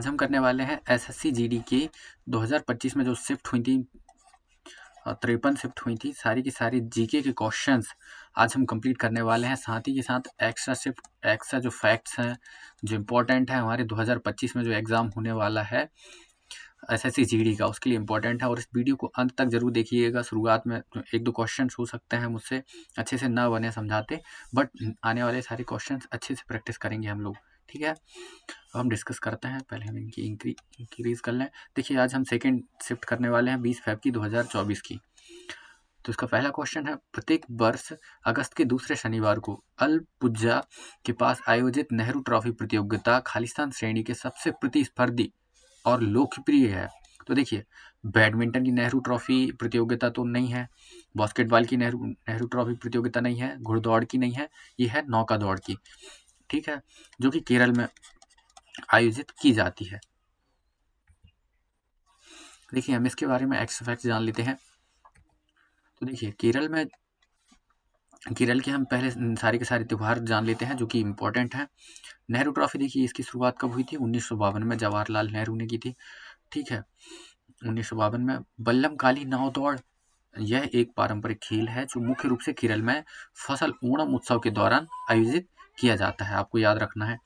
आज हम करने वाले हैं एसएससी जीडी के 2025 में जो शिफ्ट हुई थी 53 शिफ्ट हुई थी, सारी की सारी जीके के क्वेश्चंस आज हम कंप्लीट करने वाले हैं। साथ ही के साथ एक्स्ट्रा जो फैक्ट्स हैं, जो इम्पोर्टेंट है हमारे 2025 में जो एग्ज़ाम होने वाला है एसएससी जीडी का, उसके लिए इम्पोर्टेंट है। और इस वीडियो को अंत तक जरूर देखिएगा। शुरुआत में एक दो क्वेश्चन हो सकते हैं मुझसे अच्छे से ना बने समझाते, बट आने वाले सारे क्वेश्चन अच्छे से प्रैक्टिस करेंगे हम लोग, ठीक है। अब हम डिस्कस करते हैं, पहले हम इनकी इंक्रीज कर लें। देखिए आज हम सेकेंड शिफ्ट करने वाले हैं 20 फरवरी 2024 की। तो इसका पहला क्वेश्चन है, प्रत्येक वर्ष अगस्त के दूसरे शनिवार को अल पुज्जा के पास आयोजित नेहरू ट्रॉफी प्रतियोगिता खालिस्तान श्रेणी के सबसे प्रतिस्पर्धी और लोकप्रिय है। तो देखिए बैडमिंटन की नेहरू ट्रॉफी प्रतियोगिता तो नहीं है, बास्केटबॉल की नेहरू ट्रॉफी प्रतियोगिता नहीं है, घुड़दौड़ की नहीं है, ये है नौका दौड़ की, ठीक है, जो कि केरल में आयोजित की जाती है। देखिए हम इसके बारे में एक्स्ट्रा फैक्ट्स जान लेते हैं। तो देखिए केरल के हम पहले सारे के सारे त्यौहार जान लेते हैं जो कि इम्पोर्टेंट हैं। नेहरू ट्रॉफी देखिए इसकी शुरुआत कब हुई थी? 1952 में जवाहरलाल नेहरू ने की थी, ठीक है। 1952 में बल्लमकाली नाव दौड़, यह एक पारंपरिक खेल है जो मुख्य रूप से केरल में फसल ओणम उत्सव के दौरान आयोजित किया जाता है, आपको याद रखना है।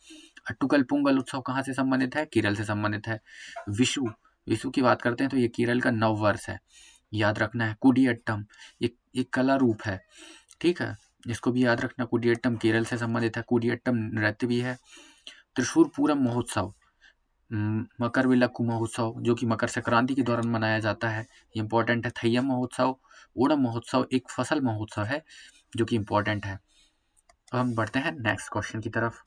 अट्टुकल पोंगल उत्सव कहाँ से संबंधित है? केरल से संबंधित है। विशु विशु की बात करते हैं तो ये केरल का नव वर्ष है, याद रखना है। कुडियट्टम एक कला रूप है, ठीक है, इसको भी याद रखना। कुडियट्टम केरल से संबंधित है, कुडियट्टम नृत्य भी है। त्रिशूर पूरम महोत्सव, मकर विलक्कू महोत्सव जो कि मकर संक्रांति के दौरान मनाया जाता है, ये इंपॉर्टेंट है। थैयम महोत्सव, ओणम महोत्सव एक फसल महोत्सव है जो कि इंपॉर्टेंट है। अब हम बढ़ते हैं नेक्स्ट क्वेश्चन की तरफ।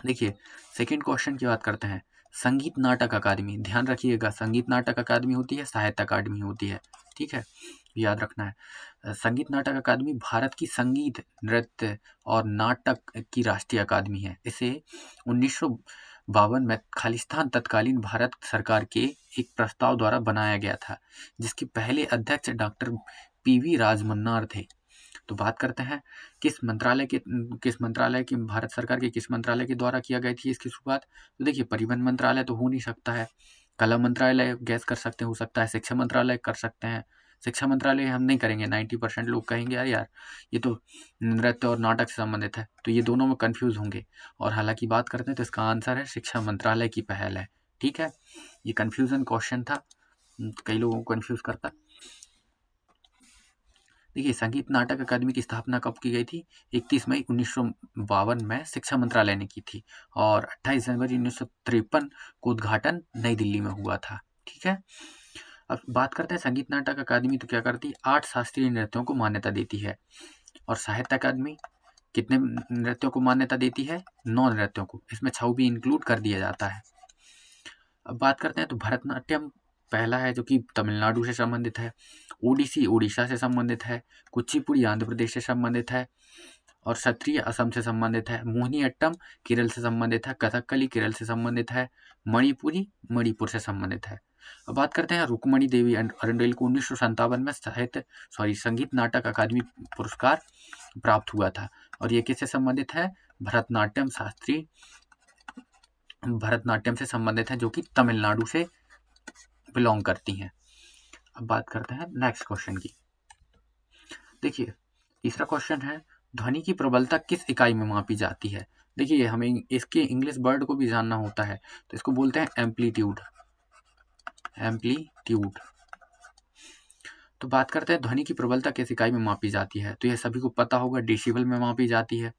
देखिए सेकंड क्वेश्चन की बात करते हैं। संगीत नाटक अकादमी, ध्यान रखिएगा, संगीत नाटक अकादमी होती है, साहित्य अकादमी होती है, ठीक है, याद रखना है। संगीत नाटक अकादमी भारत की संगीत, नृत्य और नाटक की राष्ट्रीय अकादमी है। इसे 1952 में खालिस्तान तत्कालीन भारत सरकार के एक प्रस्ताव द्वारा बनाया गया था, जिसके पहले अध्यक्ष डॉक्टर पीवी राजमन्नार थे। तो बात करते हैं किस मंत्रालय के भारत सरकार के किस मंत्रालय के द्वारा किया गई थी इसकी शुरुआत? तो देखिए परिवहन मंत्रालय तो हो नहीं सकता है, कला मंत्रालय गैस कर सकते हैं, हो सकता है शिक्षा मंत्रालय कर सकते हैं। शिक्षा मंत्रालय हम नहीं करेंगे, 90% लोग कहेंगे यार ये तो नृत्य और नाटक से संबंधित है, तो ये दोनों में कंफ्यूज होंगे। और हालांकि बात करते हैं तो इसका आंसर है शिक्षा मंत्रालय की पहल है, ठीक है। ये कंफ्यूजन क्वेश्चन था, कई लोगों को कंफ्यूज करता। देखिए संगीत नाटक अकादमी की स्थापना कब की गई थी? 31 मई 1952 में शिक्षा मंत्रालय ने की थी, और 28 जनवरी 1953 को उद्घाटन नई दिल्ली में हुआ था, ठीक है। अब बात करते हैं संगीत नाटक अकादमी तो क्या करती है? 8 शास्त्रीय नृत्यों को मान्यता देती है। और साहित्य अकादमी कितने नृत्यों को मान्यता देती है? 9 नृत्यों को, इसमें छऊ भी इंक्लूड कर दिया जाता है। अब बात करते हैं तो भरतनाट्यम पहला है जो कि तमिलनाडु से संबंधित है, ओडिसी उड़ीसा से संबंधित है, कुचिपुड़ी आंध्र प्रदेश से संबंधित है, और सत्रिय असम से संबंधित है। मोहिनीअट्टम केरल से संबंधित है, कथकली केरल से संबंधित है, मणिपुरी मणिपुर से संबंधित है। अब बात करते हैं रुक्मणी देवी अरंडेल को 1957 में संगीत नाटक अकादमी पुरस्कार प्राप्त हुआ था, और ये किससे संबंधित है? भरतनाट्यम से संबंधित है, जो कि तमिलनाडु से बिलोंग करती हैं। अब बात करते हैं नेक्स्ट क्वेश्चन की। देखिए तीसरा क्वेश्चन है, ध्वनि की प्रबलता किस इकाई में मापी जाती है? देखिए हमें इसके इंग्लिश वर्ड को भी जानना होता है, तो इसको बोलते हैं एम्पलीट्यूड। तो बात करते हैं ध्वनि की प्रबलता किस इकाई में मापी जाती है, तो यह सभी को पता होगा, डेसिबल में मापी जाती है,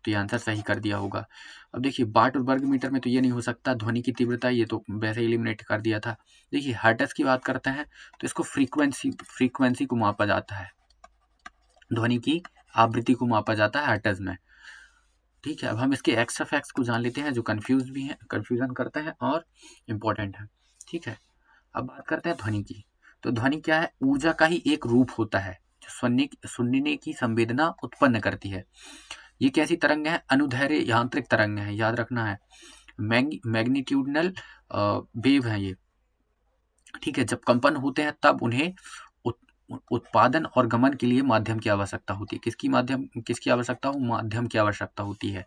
तो ये आंसर सही कर दिया होगा। अब देखिए वाट और वर्ग मीटर में तो ये नहीं हो सकता, ध्वनि की तीव्रता ये तो वैसे एलिमिनेट कर दिया था। देखिए हर्ट्ज की बात करते हैं तो इसको फ्रीक्वेंसी को मापा जाता है, ध्वनि की आवृत्ति को मापा जाता है हर्ट्ज में, ठीक है। अब हम इसके एक्स्ट्रा फैक्ट्स को जान लेते हैं जो कंफ्यूजन करते हैं और इम्पोर्टेंट है, ठीक है। अब बात करते हैं ध्वनि की। तो ध्वनि क्या है? ऊर्जा का ही एक रूप होता है जो सुनने की संवेदना उत्पन्न करती है। ये कैसी तरंग है? अनुदैर्ध्य यांत्रिक तरंग है, याद रखना है। मैग्नीट्यूडनल वेव है ये, ठीक है। जब कंपन होते हैं तब उन्हें उत्पादन और गमन के लिए माध्यम की आवश्यकता होती है। किसकी आवश्यकता हो? माध्यम की आवश्यकता होती है।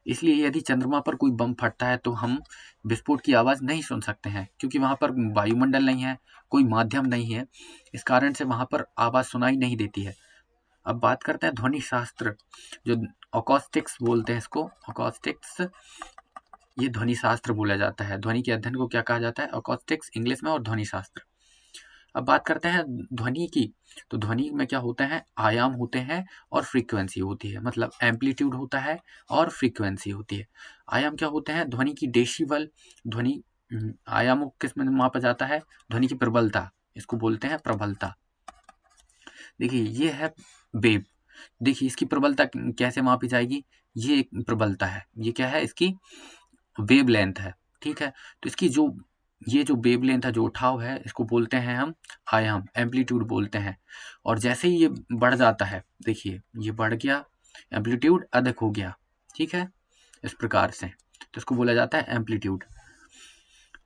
इसलिए यदि चंद्रमा पर कोई बम फटता है तो हम विस्फोट की आवाज़ नहीं सुन सकते हैं, क्योंकि वहाँ पर वायुमंडल नहीं है, कोई माध्यम नहीं है, इस कारण से वहाँ पर आवाज़ सुनाई नहीं देती है। अब बात करते हैं ध्वनि शास्त्र, जो अकॉस्टिक्स बोलते हैं इसको, अकॉस्टिक्स, ये ध्वनि शास्त्र बोला जाता है। ध्वनि के अध्ययन को क्या कहा जाता है? अकॉस्टिक्स इंग्लिश में, और ध्वनि शास्त्र। अब बात करते हैं ध्वनि की, तो ध्वनि में क्या होता है? आयाम होते हैं और फ्रीक्वेंसी होती है, मतलब एम्पलीट्यूड होता है और फ्रीक्वेंसी होती है। आयाम क्या होते हैं? ध्वनि की डेसिबल, ध्वनि आयामों किस में मापा जाता है? ध्वनि की प्रबलता, इसको बोलते हैं प्रबलता। देखिए ये है वेव, देखिए इसकी प्रबलता कैसे मापी जाएगी? ये एक प्रबलता है, ये क्या है? इसकी वेव लेंथ है, ठीक है। तो इसकी जो ये जो वेव लेंथ है, जो उठाव है, इसको बोलते हैं हम आयाम, एम्पलीट्यूड बोलते हैं। और जैसे ही ये बढ़ जाता है, देखिए ये बढ़ गया, एम्पलीट्यूड अधिक हो गया, ठीक है, इस प्रकार से, तो इसको बोला जाता है एम्पलीट्यूड।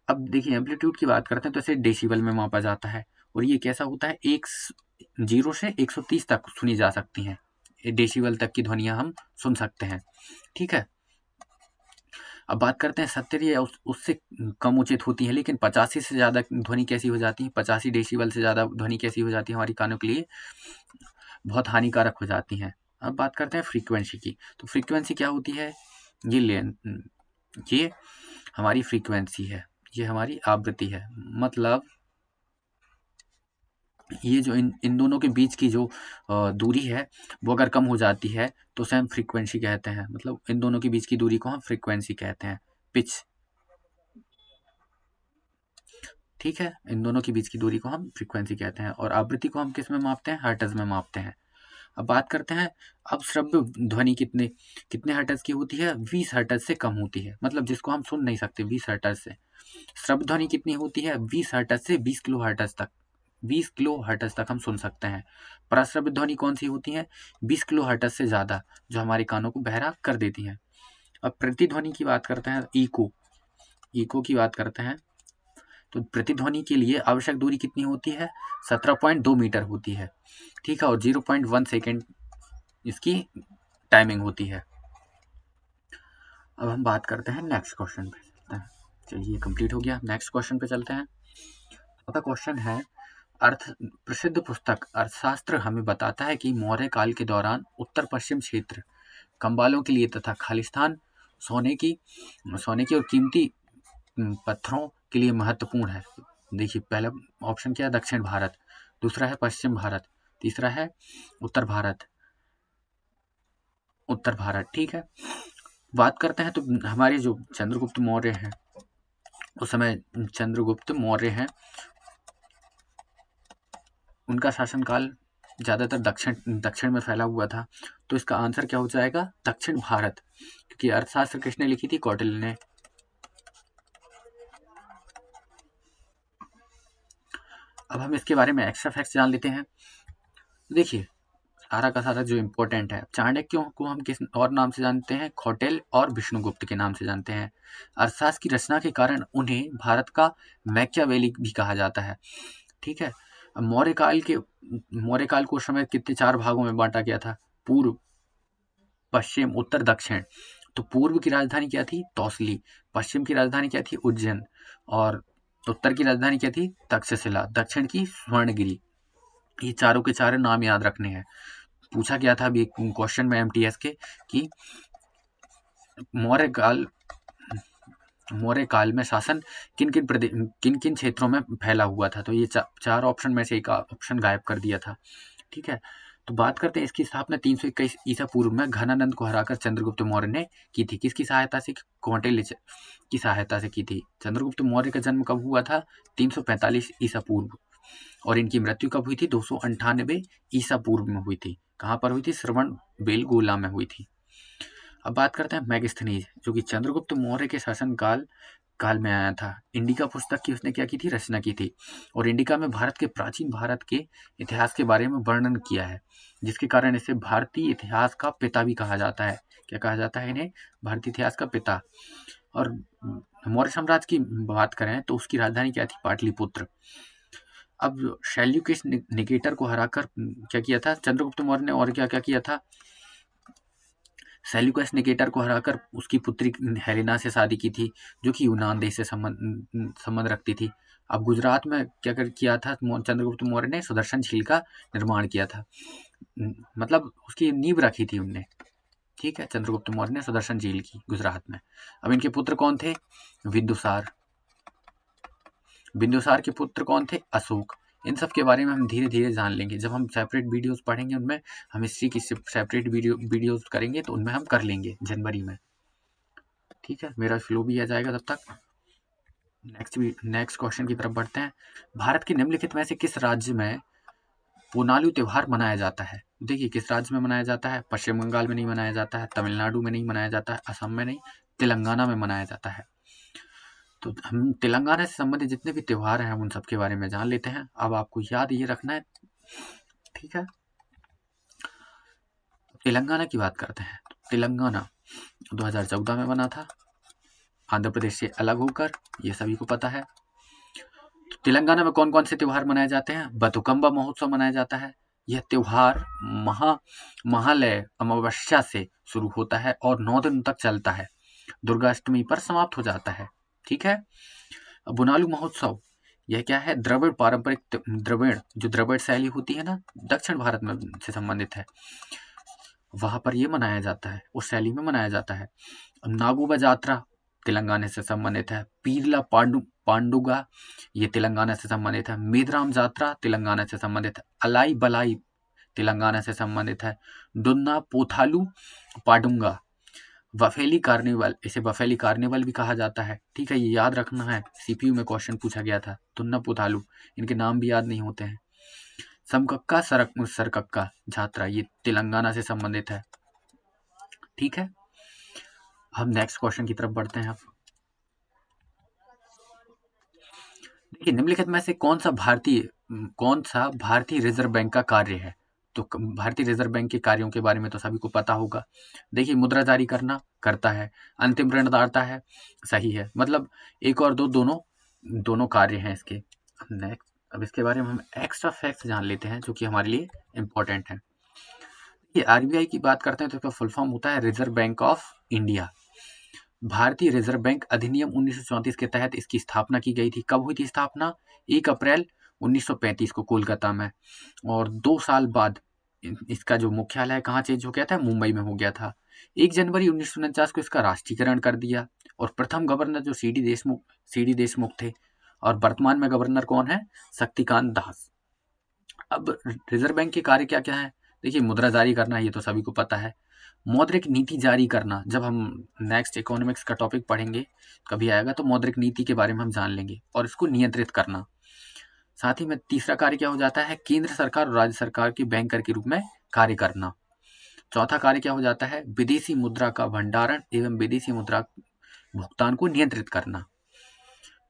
अब देखिए एम्पलीट्यूड की बात करते हैं तो इसे डेसिबल में मापा जाता है, और ये कैसा होता है? 0 से 130 तक सुनी जा सकती हैं, डेसिबल तक की ध्वनियां हम सुन सकते हैं, ठीक है। अब बात करते हैं 70 या उससे कम उचित होती है, लेकिन 85 से ज़्यादा ध्वनि कैसी हो जाती है? 85 डेसिबल से ज़्यादा ध्वनि कैसी हो जाती है? हमारी कानों के लिए बहुत हानिकारक हो जाती हैं। अब बात करते हैं फ्रीक्वेंसी की, तो फ्रीक्वेंसी क्या होती है? ये हमारी फ्रीक्वेंसी है, ये हमारी आवृत्ति है, मतलब ये जो इन दोनों के बीच की जो दूरी है, वो अगर कम हो जाती है तो उसे हम फ्रीक्वेंसी कहते हैं, मतलब इन दोनों के बीच की दूरी को हम फ्रीक्वेंसी कहते हैं, पिच, ठीक है। इन दोनों के बीच की दूरी को हम फ्रीक्वेंसी कहते हैं, और आवृत्ति को हम किस में मापते हैं? हर्ट्ज में मापते हैं। अब बात करते हैं, अब श्रव्य ध्वनि कितने कितने हर्ट्ज की होती है? 20 हर्ट्ज से कम होती है, मतलब जिसको हम सुन नहीं सकते, 20 हर्ट्ज से। श्रव्य ध्वनि कितनी होती है? 20 हर्ट्ज से 20 किलो हर्ट्ज तक, 20 किलो हर्ट्ज तक हम सुन सकते हैं। प्रश्रव्य ध्वनि कौन सी होती है? 20 किलो हर्ट्ज से ज़्यादा, जो हमारे कानों को बहरा कर देती हैं। अब प्रतिध्वनि की बात करते हैं, इको, इको की बात करते हैं, तो प्रतिध्वनि के लिए आवश्यक दूरी कितनी होती है? 17.2 मीटर होती है, ठीक है, और 0.1 सेकेंड इसकी टाइमिंग होती है। अब हम बात करते हैं नेक्स्ट क्वेश्चन पे चलते हैं। चलिए कंप्लीट हो गया, नेक्स्ट क्वेश्चन पे चलते हैं। आपका क्वेश्चन है, अर्थ प्रसिद्ध पुस्तक अर्थशास्त्र हमें बताता है कि मौर्य काल के दौरान उत्तर पश्चिम क्षेत्र कंबालों के लिए तथा खालिस्तान सोने की और कीमती पत्थरों के लिए महत्वपूर्ण है। देखिए पहला ऑप्शन क्या है? दक्षिण भारत, दूसरा है पश्चिम भारत, तीसरा है उत्तर भारत, उत्तर भारत, ठीक है। बात करते हैं तो हमारे जो चंद्रगुप्त मौर्य हैं, उस समय चंद्रगुप्त मौर्य हैं, उनका शासनकाल ज़्यादातर दक्षिण में फैला हुआ था, तो इसका आंसर क्या हो जाएगा? दक्षिण भारत, क्योंकि अर्थशास्त्र किसने लिखी थी? कौटिल्य ने। अब हम इसके बारे में एक्स्ट्रा फैक्ट्स जान लेते हैं। देखिए सारा का सारा जो इम्पोर्टेंट है, चाणक्यों को हम किस और नाम से जानते हैं? कौटिल्य और विष्णुगुप्त के नाम से जानते हैं। अर्थशास्त्र की रचना के कारण उन्हें भारत का मैकियावेली भी कहा जाता है, ठीक है। मौर्य काल को उस समय कितने 4 भागों में बांटा गया था? पूर्व, पश्चिम, उत्तर, दक्षिण। तो पूर्व की राजधानी क्या थी? तौसली। पश्चिम की राजधानी क्या थी? उज्जैन। और उत्तर की राजधानी क्या थी? तक्षशिला। दक्षिण की स्वर्णगिरी। ये चारों के चारों नाम याद रखने हैं। पूछा गया था अभी एक क्वेश्चन में एमटीएस के कि मौर्य काल में शासन किन किन क्षेत्रों में फैला हुआ था, तो ये चार ऑप्शन में से एक ऑप्शन गायब कर दिया था, ठीक है। तो बात करते हैं इसकी स्थापना 321 ईसा पूर्व में घनानंद को हराकर चंद्रगुप्त मौर्य ने की थी। किसकी सहायता से? कौटिल्य की सहायता से की थी। चंद्रगुप्त मौर्य का जन्म कब हुआ था? 345 ईसा पूर्व, और इनकी मृत्यु कब हुई थी? 298 ईसा पूर्व में हुई थी। कहाँ पर हुई थी? श्रवण बेलगोला में हुई थी। अब बात करते हैं मैगस्थनीज, जो कि चंद्रगुप्त मौर्य के काल में आया था। इंडिका पुस्तक की उसने क्या की थी? रचना की थी, और इंडिका में प्राचीन भारत के इतिहास के बारे में वर्णन किया है, जिसके कारण इसे भारतीय इतिहास का पिता भी कहा जाता है। क्या कहा जाता है इन्हें? भारतीय इतिहास का पिता। और मौर्य साम्राज्य की बात करें तो उसकी राजधानी क्या थी? पाटलिपुत्र। अब शैल्यूकेश निकेटर को हराकर क्या किया था चंद्रगुप्त मौर्य ने? और क्या क्या किया था? सेल्यूकस निकेटर को हराकर उसकी पुत्री हेलेना से शादी की थी, जो कि यूनान देश से संबंध रखती थी। अब गुजरात में क्या किया था चंद्रगुप्त मौर्य ने? सुदर्शन झील का निर्माण किया था, मतलब उसकी नींव रखी थी उनने। ठीक है, चंद्रगुप्त मौर्य ने सुदर्शन झील की गुजरात में। अब इनके पुत्र कौन थे? बिंदुसार। बिंदुसार के पुत्र कौन थे? अशोक। इन सब के बारे में हम धीरे धीरे जान लेंगे। जब हम सेपरेट वीडियोस पढ़ेंगे उनमें, हम हिस्ट्री की सेपरेट वीडियोस करेंगे तो उनमें हम कर लेंगे जनवरी में। ठीक है, मेरा फ्लो भी आ जाएगा तब तक। नेक्स्ट क्वेश्चन की तरफ बढ़ते हैं। भारत के निम्नलिखित में से किस राज्य में पोनालू त्योहार मनाया जाता है? देखिए, किस राज्य में मनाया जाता है? पश्चिम बंगाल में नहीं मनाया जाता है, तमिलनाडु में नहीं मनाया जाता है, असम में नहीं, तेलंगाना में मनाया जाता है। तो हम तेलंगाना से संबंधित जितने भी त्योहार हैं उन सब के बारे में जान लेते हैं। अब आपको याद ये रखना है, ठीक है। तेलंगाना की बात करते हैं। तेलंगाना 2014 में बना था, आंध्र प्रदेश से अलग होकर, ये सभी को पता है। तो तेलंगाना में कौन कौन से त्योहार मनाए जाते हैं? बतुकम्बा महोत्सव मनाया जाता है। यह त्योहार महालय अमावस्या से शुरू होता है और 9 दिन तक चलता है, दुर्गाष्टमी पर समाप्त हो जाता है। ठीक है। बुनालू महोत्सव, यह क्या है? द्रविड़ पारंपरिक जो द्रविड़ शैली होती है ना, दक्षिण भारत में से संबंधित है, वहां पर ये मनाया जाता है, उस शैली में मनाया जाता है। नागोबा जात्रा तेलंगाना से संबंधित है। पीरला पांडुगा, ये तेलंगाना से संबंधित है। मेदराम जात्रा तेलंगाना से संबंधित है। अलाई बलाई तेलंगाना से संबंधित है। डुन्ना पोथालू पाडुंगा। वफेली कार्निवल, इसे वफेली कार्निवल भी कहा जाता है। ठीक है, ये याद रखना है, सीपीयू में क्वेश्चन पूछा गया था। दुन्ना पोथालू, इनके नाम भी याद नहीं होते हैं। समकक्का सरकक्का जात्रा, ये तेलंगाना से संबंधित है। ठीक है, हम नेक्स्ट क्वेश्चन की तरफ बढ़ते हैं। देखिए, निम्नलिखित में से कौन सा भारतीय रिजर्व बैंक का कार्य है? तो भारतीय रिजर्व बैंक के कार्यों के बारे में तो सभी को पता होगा। देखिए, मुद्रा जारी करता है, अंतिम ऋणदाता है, सही है। मतलब एक और दो दोनों कार्य हैं इसके। नेक्स्ट, अब इसके बारे में हम एक्स्ट्रा फैक्ट्स जान लेते हैं जो कि हमारे लिए इम्पोर्टेंट है। ये आरबीआई की बात करते हैं तो इसका फुल फॉर्म होता है रिजर्व बैंक ऑफ इंडिया। भारतीय रिजर्व बैंक अधिनियम 1934 के तहत इसकी स्थापना की गई थी। कब हुई थी स्थापना? 1 अप्रैल 1935 को कोलकाता में। और 2 साल बाद इसका जो मुख्यालय है कहाँ चेंज हो गया था? मुंबई में हो गया था। 1 जनवरी 1949 को इसका राष्ट्रीयकरण कर दिया। और प्रथम गवर्नर जो सी डी देशमुख थे, और वर्तमान में गवर्नर कौन है? शक्तिकांत दास। अब रिजर्व बैंक के कार्य क्या क्या है? देखिए, मुद्रा जारी करना, ये तो सभी को पता है। मौद्रिक नीति जारी करना, जब हम नेक्स्ट इकोनॉमिक्स का टॉपिक पढ़ेंगे कभी आएगा तो मौद्रिक नीति के बारे में हम जान लेंगे। और इसको नियंत्रित करना। साथ ही में तीसरा कार्य क्या हो जाता है? केंद्र सरकार और राज्य सरकार के बैंकर के रूप में कार्य करना। चौथा कार्य क्या हो जाता है? विदेशी मुद्रा का भंडारण एवं विदेशी मुद्रा भुगतान को नियंत्रित करना।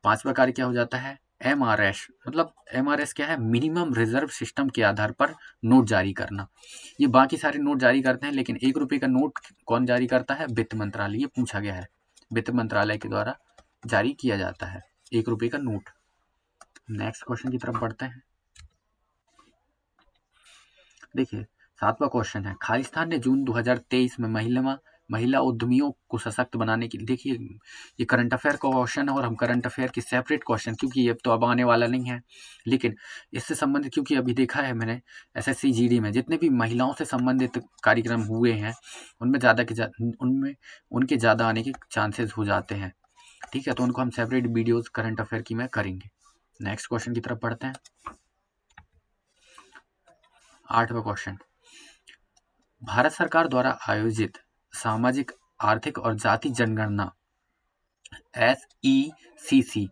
पांचवा कार्य क्या हो जाता है? MRS, मतलब MRS क्या है? मिनिमम रिजर्व सिस्टम के आधार पर नोट जारी करना। ये बाकी सारे नोट जारी करते हैं, लेकिन 1 रुपये का नोट कौन जारी करता है? वित्त मंत्रालय। ये पूछा गया है, वित्त मंत्रालय के द्वारा जारी किया जाता है 1 रुपये का नोट। नेक्स्ट क्वेश्चन की तरफ बढ़ते हैं। देखिए, 7वां क्वेश्चन है, खालिस्तान ने जून 2023 में महिला उद्यमियों को सशक्त बनाने की। देखिए, ये करंट अफेयर का क्वेश्चन है और हम करंट अफेयर की सेपरेट क्वेश्चन, क्योंकि ये तो अब आने वाला नहीं है, लेकिन इससे संबंधित, क्योंकि अभी देखा है मैंने SSC GD में जितने भी महिलाओं से संबंधित कार्यक्रम हुए हैं उनमें उनके ज़्यादा आने के चांसेस हो जाते हैं। ठीक है, तो उनको हम सेपरेट वीडियोज़ करंट अफेयर की में करेंगे। नेक्स्ट क्वेश्चन की तरफ बढ़ते हैं। 8वां क्वेश्चन, भारत सरकार द्वारा आयोजित सामाजिक, आर्थिक और जाति जनगणना SECC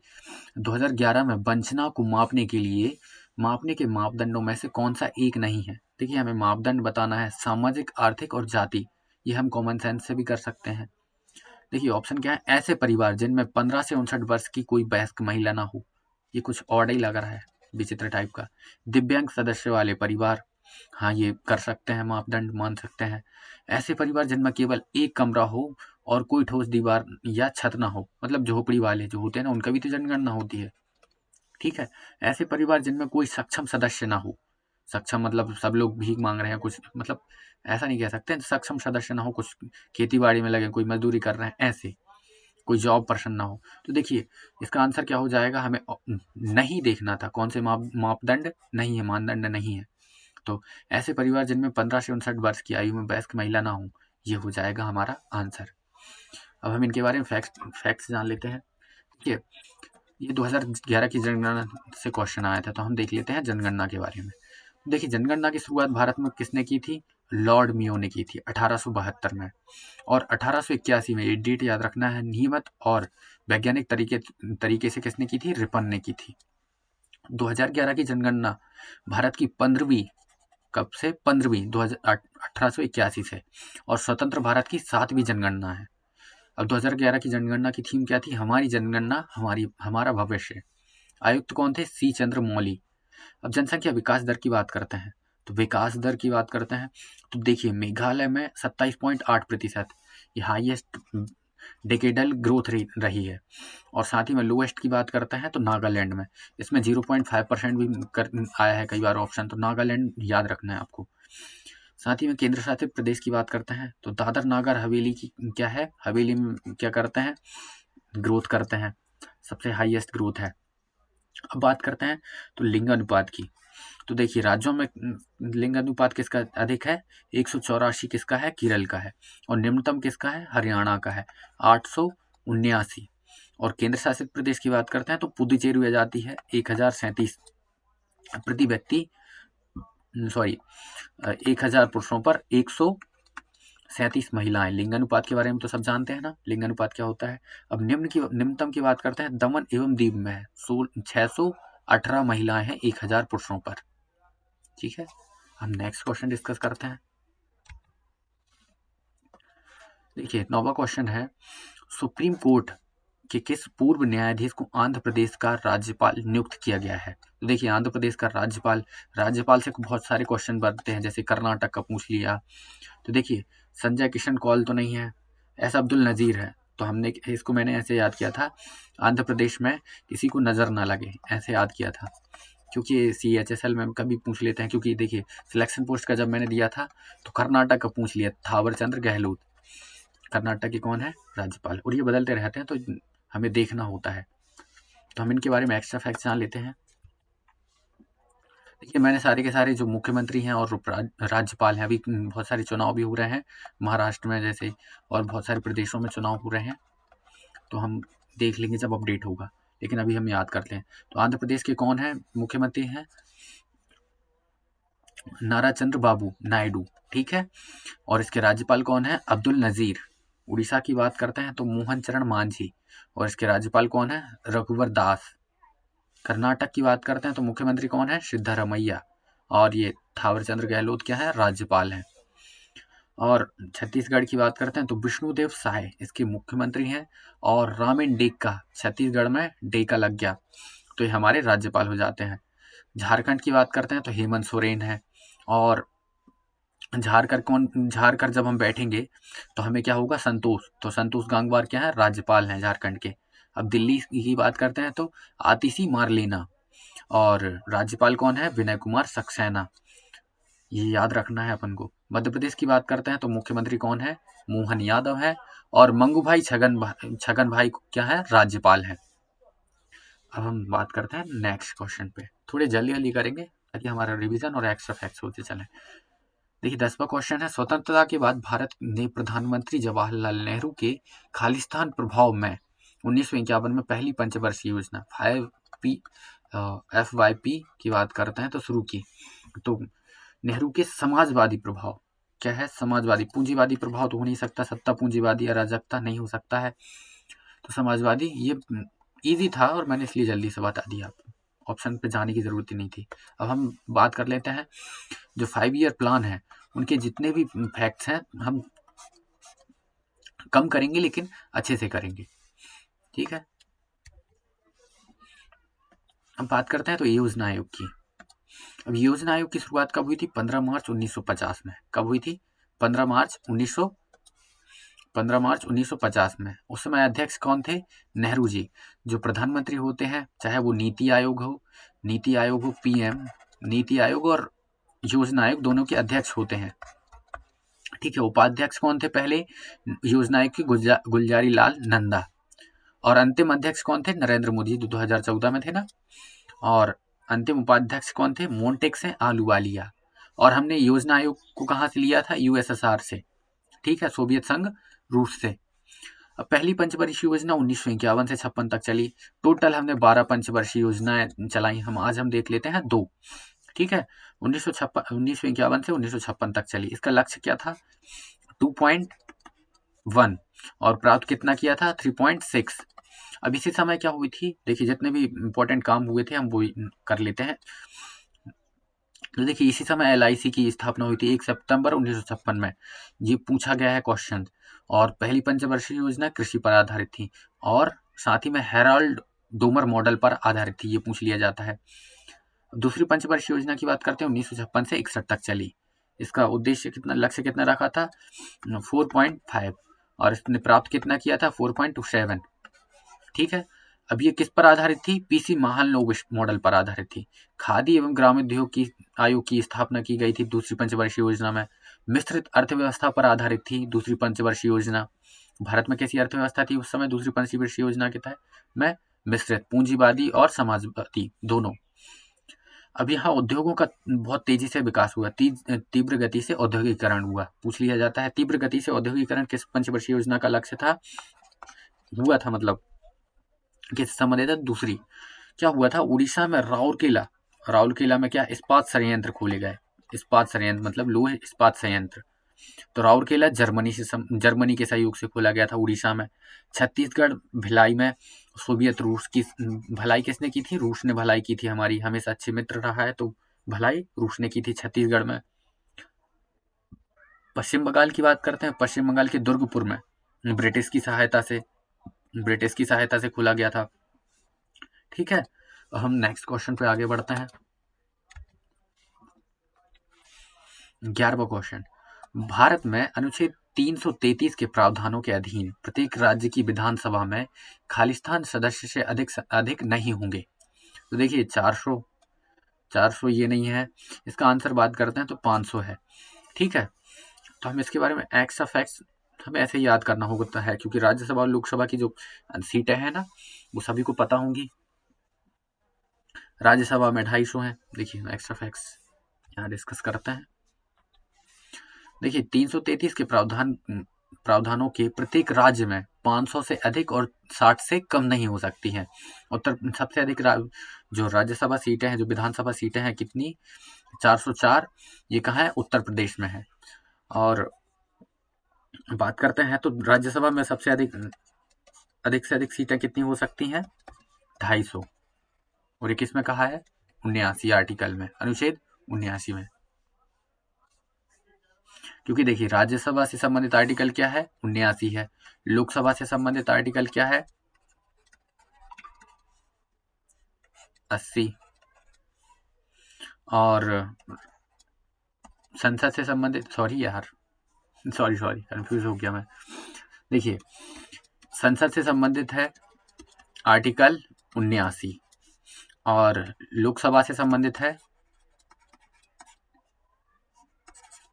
2011 में वंचना को मापने के मापदंडों में से कौन सा एक नहीं है? देखिए, हमें मापदंड बताना है, सामाजिक, आर्थिक और जाति। ये हम कॉमन सेंस से भी कर सकते हैं। देखिए, ऑप्शन क्या है? ऐसे परिवार जिनमें 15 से 59 वर्ष की कोई वयस्क महिला ना हो। ये कुछ ऑड ही लग रहा है, विचित्र टाइप का। दिव्यांग सदस्य वाले परिवार, हाँ, ये कर सकते हैं, मापदंड मान सकते हैं। ऐसे परिवार जिनमें केवल एक कमरा हो और कोई ठोस दीवार या छत ना हो, मतलब झोपड़ी वाले जो होते हैं ना, उनका भी तो जनगणना होती है। ठीक है। ऐसे परिवार जिनमें कोई सक्षम सदस्य ना हो, सक्षम मतलब सब लोग भीख मांग रहे हैं, कुछ मतलब ऐसा नहीं कह सकते, सक्षम सदस्य ना हो, कुछ खेती बाड़ी में लगे, कोई मजदूरी कर रहे हैं, ऐसे कोई जॉब पर्सन ना हो। तो देखिए इसका आंसर क्या हो जाएगा, हमें नहीं देखना था, कौन से मापदंड नहीं है, मानदंड नहीं है। तो ऐसे परिवार जिनमें 15 से 59 वर्ष की आयु में वयस्क महिला ना हो, ये हो जाएगा हमारा आंसर। अब हम इनके बारे में फैक्ट्स जान लेते हैं। देखिए ये 2011 की जनगणना से क्वेश्चन आया था, तो हम देख लेते हैं जनगणना के बारे में। देखिए जनगणना की शुरुआत भारत में किसने की थी, लॉर्ड मियो ने की थी 1872 में, और 1881 में, ये डेट याद रखना है, नियमित और वैज्ञानिक तरीके से किसने की थी, रिपन ने की थी। 2011 की जनगणना भारत की 15वीं, कब से 15वीं 1881 से, और स्वतंत्र भारत की 7वीं जनगणना है। अब 2011 की जनगणना की थीम क्या थी, हमारी जनगणना हमारा भविष्य। आयुक्त कौन थे, सी चंद्र मौली। अब जनसंख्या विकास दर की बात करते हैं, तो विकास दर की बात करते हैं तो देखिए मेघालय में 27.8%, ये हाईएस्ट डेकेडल ग्रोथ रही है। और साथ ही में लोएस्ट की बात करते हैं तो नागालैंड में, इसमें 0.5% भी आया है कई बार ऑप्शन, तो नागालैंड याद रखना है आपको। साथ ही में केंद्र शासित प्रदेश की बात करते हैं तो दादर नागर हवेली की क्या है, हवेली में क्या करते हैं, ग्रोथ करते हैं, सबसे हाईएस्ट ग्रोथ है। अब बात करते हैं तो लिंग अनुपात की, तो देखिए राज्यों में लिंग अनुपात किसका अधिक है, 184 किसका है, केरल का है, और निम्नतम किसका है, हरियाणा का है 879। और केंद्र शासित प्रदेश की बात करते हैं तो पुदुचेरी आ जाती है 1037 प्रति व्यक्ति, सॉरी 1000 पुरुषों पर 137 महिलाएं। लिंग अनुपात के बारे में तो सब जानते हैं ना, लिंग अनुपात क्या होता है। अब निम्नतम की बात करते हैं, दमन एवं दीव में है 618 महिलाएं हैं 1000 पुरुषों पर। ठीक है, हम नेक्स्ट क्वेश्चन डिस्कस करते हैं। देखिए 9वां क्वेश्चन है, सुप्रीम कोर्ट के किस पूर्व न्यायाधीश को आंध्र प्रदेश का राज्यपाल नियुक्त किया गया है। तो देखिए आंध्र प्रदेश का राज्यपाल से बहुत सारे क्वेश्चन बनते हैं, जैसे कर्नाटक का पूछ लिया, तो देखिए संजय किशन कौल तो नहीं है, ऐसा अब्दुल नज़ीर है। तो हमने इसको मैंने ऐसे याद किया था, आंध्र प्रदेश में किसी को नज़र ना लगे, ऐसे याद किया था, क्योंकि CHSL में कभी पूछ लेते हैं, क्योंकि देखिए सिलेक्शन पोस्ट का जब मैंने दिया था तो कर्नाटक का पूछ लिया, थावर चंद्र गहलोत, कर्नाटक के कौन है, राज्यपाल, और ये बदलते रहते हैं तो हमें देखना होता है। तो हम इनके बारे में एक्स्ट्रा फैक्ट जान लेते हैं। देखिए मैंने सारे के सारे जो मुख्यमंत्री हैं और राज्यपाल हैं, अभी बहुत सारे चुनाव भी हो रहे हैं महाराष्ट्र में जैसे, और बहुत सारे प्रदेशों में चुनाव हो रहे हैं, तो हम देख लेंगे जब अपडेट होगा, लेकिन अभी हम याद करते हैं। तो आंध्र प्रदेश के कौन है मुख्यमंत्री हैं, नारा चंद्र बाबू नायडू, ठीक है, और इसके राज्यपाल कौन है, अब्दुल नज़ीर। उड़ीसा की बात करते हैं तो मोहन चरण मांझी, और इसके राज्यपाल कौन है, रघुवर दास। कर्नाटक की बात करते हैं तो मुख्यमंत्री कौन है, सिद्धरामैया, और ये थावरचंद्र गहलोत क्या है, राज्यपाल हैं। और छत्तीसगढ़ की बात करते हैं तो विष्णुदेव साय इसके मुख्यमंत्री हैं, और रामेन डेका, छत्तीसगढ़ में डेका लग गया, तो ये हमारे राज्यपाल हो जाते हैं। झारखंड की बात करते हैं तो हेमंत सोरेन है, और झारखंड जब हम बैठेंगे तो हमें क्या होगा, तो संतोष गंगवार क्या है, राज्यपाल हैं झारखंड के। अब दिल्ली की बात करते हैं तो आतिशी मारलेना, और राज्यपाल कौन है, विनय कुमार सक्सेना, ये याद रखना है अपन को। मध्य प्रदेश की बात करते हैं तो मुख्यमंत्री कौन है, मोहन यादव है, और मंगूभाई छगन भाई क्या है, राज्यपाल है। अब हम बात करते हैं नेक्स्ट क्वेश्चन पे, थोड़े जल्दी जल्दी करेंगे ताकि हमारा रिवीजन और एक्स्ट्रा फैक्ट्स होते चले। देखिए 10वां क्वेश्चन है, स्वतंत्रता के बाद भारत ने प्रधानमंत्री जवाहरलाल नेहरू के खालिस्तान प्रभाव में 1951 में पहली पंचवर्षीय योजना 5P की बात करते हैं तो शुरू की। तो नेहरू के समाजवादी प्रभाव क्या है, समाजवादी, पूंजीवादी प्रभाव तो हो नहीं सकता, सत्ता पूंजीवादी अराजकता नहीं हो सकता है, तो समाजवादी, ये इजी था और मैंने इसलिए जल्दी से बता दिया, ऑप्शन पे जाने की जरूरत ही नहीं थी। अब हम बात कर लेते हैं जो 5 ईयर प्लान है उनके जितने भी फैक्ट्स हैं हम कम करेंगे लेकिन अच्छे से करेंगे, ठीक है। अब बात करते हैं तो योजना आयोग की। अब योजना आयोग की शुरुआत कब हुई थी, 15 मार्च 1950 में। कब हुई थी, 15 मार्च 1950 में। उस समय अध्यक्ष कौन थे, नेहरू जी। जो प्रधानमंत्री होते हैं, चाहे वो नीति आयोग हो, PM नीति आयोग, और योजना आयोग दोनों के अध्यक्ष होते हैं। ठीक है, उपाध्यक्ष कौन थे पहले? योजना आयोग के गुलजारी लाल नंदा, और अंतिम अध्यक्ष कौन थे? नरेंद्र मोदी, जो 2014 में थे ना। और अंतिम उपाध्यक्ष कौन थे? मोन्टेक से आलूवालिया। और हमने योजना आयोग को कहाँ से लिया था? यूएसएसआर से। ठीक है, सोवियत संघ, रूस से। अब पहली पंचवर्षीय योजना 1951 से 56 तक चली। टोटल हमने 12 पंचवर्षीय योजनाएं चलाई। आज हम देख लेते हैं 2। ठीक है, 1951 से 1956 तक चली। इसका लक्ष्य क्या था? 2.1, और प्राप्त कितना किया था? 3.6। अब इसी समय क्या हुई थी? देखिए, जितने भी इंपॉर्टेंट काम हुए थे हम वो कर लेते हैं। तो देखिए, इसी समय LIC की स्थापना हुई थी 1 सितंबर 1956 में। ये पूछा गया है क्वेश्चन। और पहली पंचवर्षीय योजना कृषि पर आधारित थी, और साथ ही में हेराल्ड डोमर मॉडल पर आधारित थी, ये पूछ लिया जाता है। दूसरी पंचवर्षीय योजना की बात करते हैं, 1956 से 61 तक चली। इसका उद्देश्य कितना, लक्ष्य कितना रखा था? 4.5, और इसने प्राप्त कितना किया था? 4.27। ठीक है, अब ये किस पर आधारित थी? PC महालनोबिस मॉडल पर आधारित थी। खादी एवं ग्रामोद्योग की आयोग की स्थापना की गई थी दूसरी पंचवर्षीय योजना में। मिश्रित अर्थव्यवस्था पर आधारित थी दूसरी पंचवर्षीय योजना। भारत में कैसी अर्थव्यवस्था थी उस समय दूसरी पंचवर्षीय योजना के तहत में? मिश्रित, पूंजीवादी और समाजवादी दोनों। अब यहाँ उद्योगों का बहुत तेजी से विकास हुआ, तीव्र गति से औद्योगिकरण हुआ। पूछ लिया जाता है, तीव्र गति से औद्योगिकरण किस पंचवर्षीय योजना का लक्ष्य था? हुआ था, मतलब किस संबंधित है? दूसरी। क्या हुआ था? उड़ीसा में राउरकेला में क्या इस्पात संयंत्र खोले गए। इस्पात संयंत्र मतलब लोहे इस्पात संयंत्र। तो राउरकेला जर्मनी के सहयोग से खोला गया था उड़ीसा में। छत्तीसगढ़ भिलाई में सोवियत रूस की भलाई किसने की थी? रूस ने भलाई की थी। हमारी हमेशा अच्छे मित्र रहा है, तो भलाई रूस ने की थी छत्तीसगढ़ में। पश्चिम बंगाल की बात करते हैं। पश्चिम बंगाल के दुर्गपुर में ब्रिटिश की सहायता से खोला गया था। ठीक है, हम नेक्स्ट क्वेश्चन पे आगे बढ़ते हैं। 11वां क्वेश्चन, भारत में अनुच्छेद 333 के प्रावधानों के अधीन प्रत्येक राज्य की विधानसभा में खालिस्तान सदस्य से अधिक नहीं होंगे। तो देखिए, 400 ये नहीं है। इसका आंसर बात करते हैं तो 500 है। ठीक है, तो हम इसके बारे में एक्स ऑफ एक्स हमें ऐसे ही याद करना होता है, क्योंकि राज्यसभा और लोकसभा की जो सीटें हैं ना, वो सभी को पता होंगी। राज्यसभा में 250 है। देखिए, एक्स ऑफ एक्स यहाँ डिस्कस करते हैं। देखिए, 333 के प्रावधानों के प्रत्येक राज्य में 500 से अधिक और 60 से कम नहीं हो सकती हैं। सबसे अधिक जो राज्यसभा सीटें हैं, जो विधानसभा सीटें हैं, कितनी? 404। ये कहाँ है? उत्तर प्रदेश में है। और बात करते हैं तो राज्यसभा में सबसे अधिक से अधिक सीटें कितनी हो सकती हैं? 250। और ये किस में कहा है? 79 आर्टिकल में, अनुच्छेद 79 में। क्योंकि देखिए, राज्यसभा से संबंधित आर्टिकल क्या है? 79 है। लोकसभा से संबंधित आर्टिकल क्या है? 80। और संसद से संबंधित, सॉरी कंफ्यूज हो गया मैं। देखिए, संसद से संबंधित है आर्टिकल 79, और लोकसभा से संबंधित है,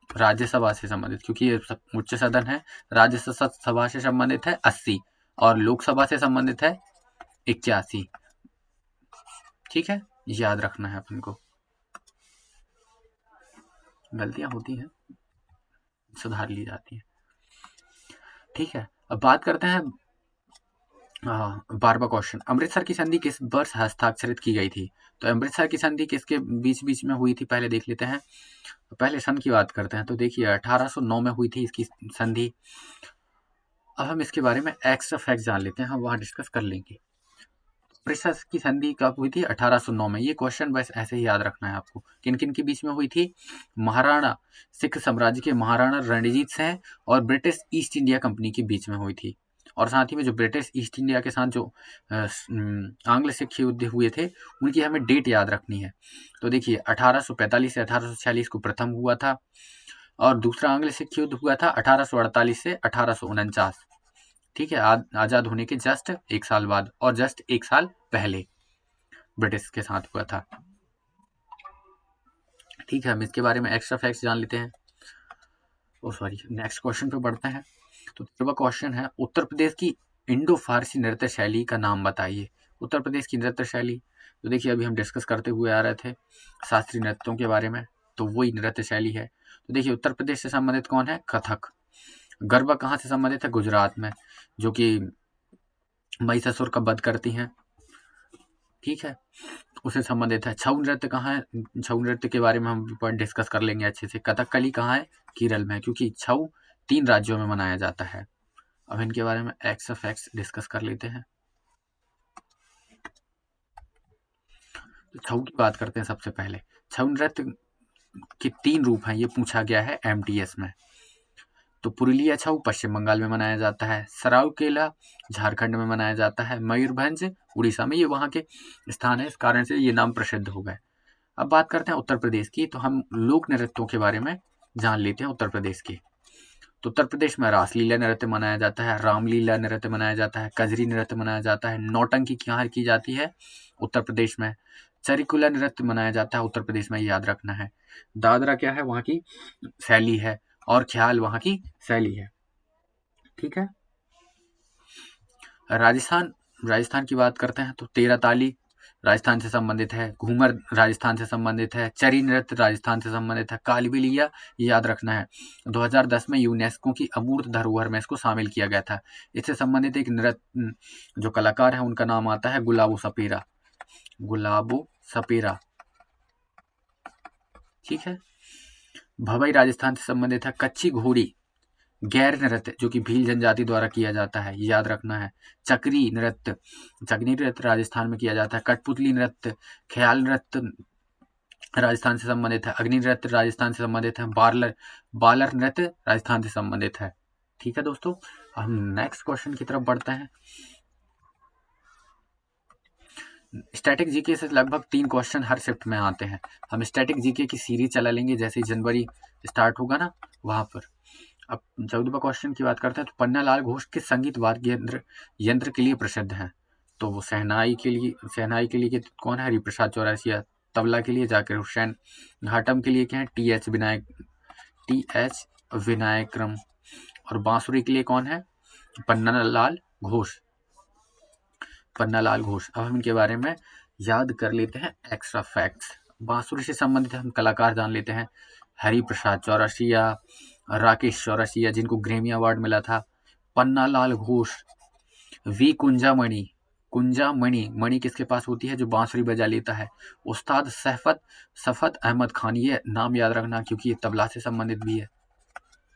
राज्यसभा से संबंधित, क्योंकि ये उच्च सदन है। राज्यसभा से संबंधित है 80, और लोकसभा से संबंधित है 81। ठीक है, याद रखना है अपन को। गलतियां होती हैं, सुधार ली जाती हैं। ठीक है, अब बात करते हैं 12वां क्वेश्चन, अमृतसर की संधि किस वर्ष हस्ताक्षरित की गई थी? तो अमृतसर की संधि किसके बीच में हुई थी, पहले देख लेते हैं। पहले सन की बात करते हैं, तो देखिए 1809 में हुई थी इसकी संधि। अब हम इसके बारे में एक्स्ट्रा फैक्ट जान लेते हैं, हम वहां डिस्कस कर लेंगे। अमृतसर की संधि कब हुई थी? 1809 में। ये क्वेश्चन बस ऐसे ही याद रखना है आपको। किन किन के बीच में हुई थी? महाराणा सिख साम्राज्य के महाराणा रणजीत सिंह और ब्रिटिश ईस्ट इंडिया कंपनी के बीच में हुई थी। और साथ ही में जो ब्रिटिश ईस्ट इंडिया के साथ जो आंग्ल सिख युद्ध हुए थे, उनकी हमें डेट याद रखनी है। तो देखिए, 1845 से 1846 को प्रथम हुआ था, और दूसरा आंग्ल सिख युद्ध हुआ था 1848 से 1849। ठीक है, आजाद होने के जस्ट 1 साल बाद, और जस्ट 1 साल पहले ब्रिटिश के साथ हुआ था। ठीक है, हम इसके बारे में एक्स्ट्रा फैक्ट्स जान लेते हैं। नेक्स्ट क्वेश्चन पे बढ़ते हैं। तो 13वां क्वेश्चन है, उत्तर प्रदेश की इंडो फारसी नृत्य शैली का नाम बताइए। उत्तर प्रदेश की नृत्य शैली, तो देखिए अभी हम डिस्कस करते हुए आ रहे थे शास्त्रीय नृत्यों के बारे में, तो वही नृत्य शैली है। तो देखिए उत्तर प्रदेश से संबंधित कौन है? कथक। गरबा कहाँ से संबंधित है? गुजरात में, जो कि महिषासुर का वध करती हैं, ठीक है, उससे संबंधित है। छऊ नृत्य कहाँ है? छऊ नृत्य के बारे में हम डिस्कस कर लेंगे अच्छे से। कथकली कहाँ है? केरल में, क्योंकि छऊ 3 राज्यों में मनाया जाता है। अब इनके बारे में एक्स ऑफ एक्स डिस्कस कर लेते हैं। तो छऊ की बात करते हैं सबसे पहले। छऊ नृत्य के 3 रूप हैं, ये पूछा गया है एमटीएस में। तो पुरुलिया छऊ पश्चिम बंगाल में मनाया जाता है, सराउकेला झारखंड में मनाया जाता है, मयूरभंज उड़ीसा में, ये वहाँ के स्थान है, इस कारण से ये नाम प्रसिद्ध हो गए। अब बात करते हैं उत्तर प्रदेश की, तो हम लोक नृत्यों के बारे में जान लेते हैं उत्तर प्रदेश के। तो उत्तर प्रदेश में रासलीला नृत्य मनाया जाता है, रामलीला नृत्य मनाया जाता है, कजरी नृत्य मनाया जाता है, नौटंकी कहाँ की जाती है? उत्तर प्रदेश में। चरिकुला नृत्य मनाया जाता है उत्तर प्रदेश में, याद रखना है। दादरा क्या है? वहाँ की शैली है, और ख्याल वहाँ की शैली है, ठीक है। राजस्थान की बात करते हैं, तो तेरह ताली राजस्थान से संबंधित है, घूमर राजस्थान से संबंधित है, चरी नृत्य राजस्थान से संबंधित है, कालबेलिया याद रखना है। 2010 में यूनेस्को की अमूर्त धरोहर में इसको शामिल किया गया था। इससे संबंधित एक नृत्य जो कलाकार है उनका नाम आता है गुलाबो सपेरा। गुलाबो सपेरा, ठीक है। भवई राजस्थान से संबंधित है। कच्ची घोड़ी गैर नृत्य जो कि भील जनजाति द्वारा किया जाता है, याद रखना है। चक्री नृत्य राजस्थान में किया जाता है। कठपुतली नृत्य, ख्याल नृत्य राजस्थान से संबंधित है। अग्नि नृत्य राजस्थान से संबंधित है। बालर नृत्य राजस्थान से संबंधित है, ठीक है दोस्तों। हम नेक्स्ट क्वेश्चन की तरफ बढ़ते हैं। स्टैटिक जीके से लगभग 3 क्वेश्चन हर शिफ्ट में आते हैं। हम स्टैटिक जीके की सीरीज चला लेंगे जैसे ही जनवरी स्टार्ट होगा ना, वहां पर। अब 14वां क्वेश्चन की बात करते हैं, तो पन्नालाल घोष किस संगीत वाद्य यंत्र के लिए प्रसिद्ध हैं? तो वो शहनाई के लिए कौन है? हरिप्रसाद चौरसिया। तबला के लिए जाकिर हुसैन। घाटम के लिए क्या है? T H Vinayakram. और बांसुरी के लिए कौन है? पन्नालाल घोष। अब हम इनके बारे में याद कर लेते हैं एक्स्ट्रा फैक्ट्स। बांसुरी से संबंधित हम कलाकार जान लेते हैं। हरिप्रसाद चौरसिया, राकेश चौरसिया जिनको ग्रैमी अवार्ड मिला था, पन्नालाल घोष, वी कुंजामणि मणि किसके पास होती है? जो बांसुरी बजा लेता है। उस्ताद सफत अहमद खान, ये नाम याद रखना क्योंकि ये तबला से संबंधित भी है